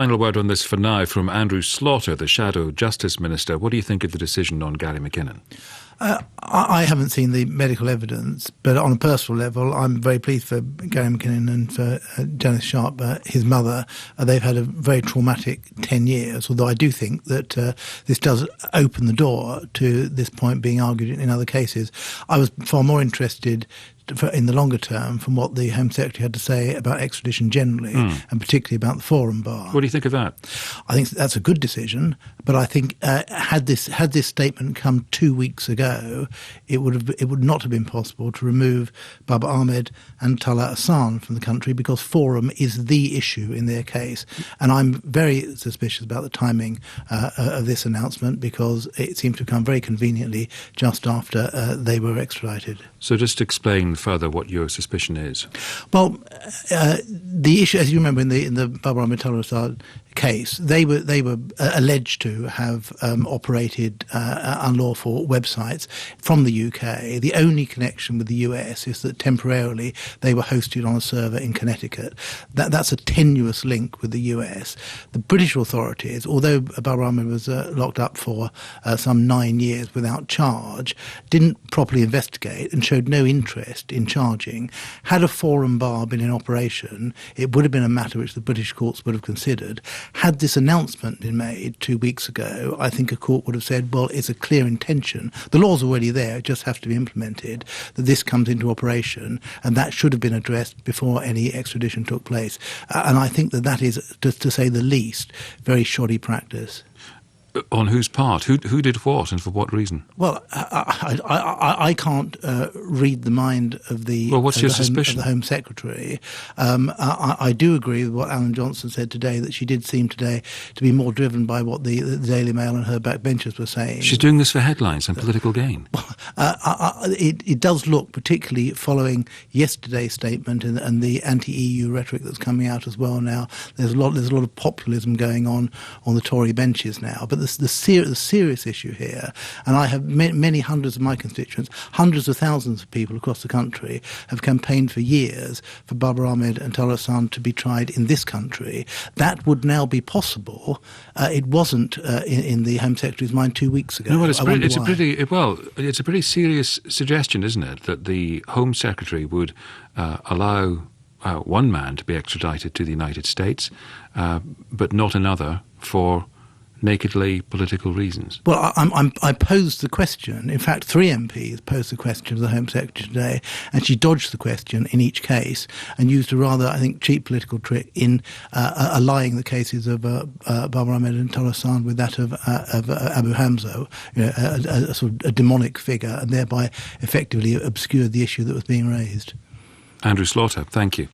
Final word on this for now from Andrew Slaughter, the Shadow Justice Minister. What do you think of the decision on Gary McKinnon? I haven't seen the medical evidence, but on a personal level, I'm very pleased for Gary McKinnon and for Janice Sharp, his mother. They've had a very traumatic 10 years, although I do think that this does open the door to this point being argued in other cases. I was far more interested in the longer term from what the Home Secretary had to say about extradition generally, and particularly about the forum bar. What do you think of that? I think that's a good decision, but I think had this statement come 2 weeks ago, it would not have been possible to remove Babar Ahmad and Talha Hassan from the country, because forum is the issue in their case. And I'm very suspicious about the timing of this announcement, because it seems to come very conveniently just after they were extradited. So just explain further what your suspicion is. Well, the issue, as you remember, in the Babar Ahmad Talha Hassan case, they were alleged to have operated unlawful websites from the UK. The only connection with the US is that temporarily they were hosted on a server in Connecticut. That's a tenuous link with the US. The British authorities, although Babar Ahmad was locked up for some 9 years without charge, didn't properly investigate and showed no interest in charging. Had a forum bar been in operation, it would have been a matter which the British courts would have considered. Had this announcement been made 2 weeks ago, I think a court would have said, well, it's a clear intention. The law's already there, it just has to be implemented, that this comes into operation, and that should have been addressed before any extradition took place. And I think that is, to say the least, very shoddy practice. On whose part? Who did what and for what reason? Well, I can't read the mind of the, what's your suspicion? Of the Home Secretary. I do agree with what Alan Johnson said today, that she did seem today to be more driven by what the Daily Mail and her backbenchers were saying. She's doing this for headlines and political gain. It does look, particularly following yesterday's statement and the anti-EU rhetoric that's coming out as well now. There's a lot of populism going on the Tory benches now. But the serious issue here, and I have many hundreds of my constituents, hundreds of thousands of people across the country have campaigned for years for Babar Ahmad and Talha Hassan to be tried in this country. That would now be possible. It wasn't in the Home Secretary's mind 2 weeks ago. No, well, it's a pretty serious suggestion, isn't it, that the Home Secretary would allow one man to be extradited to the United States, but not another for nakedly political reasons. Well, I posed the question. In fact, 3 MPs posed the question to the Home Secretary today, and she dodged the question in each case and used a rather, I think, cheap political trick in allying the cases of Babar Ahmad and Talha Hassan with that of Abu Hamza, a sort of a demonic figure, and thereby effectively obscured the issue that was being raised. Andrew Slaughter, thank you.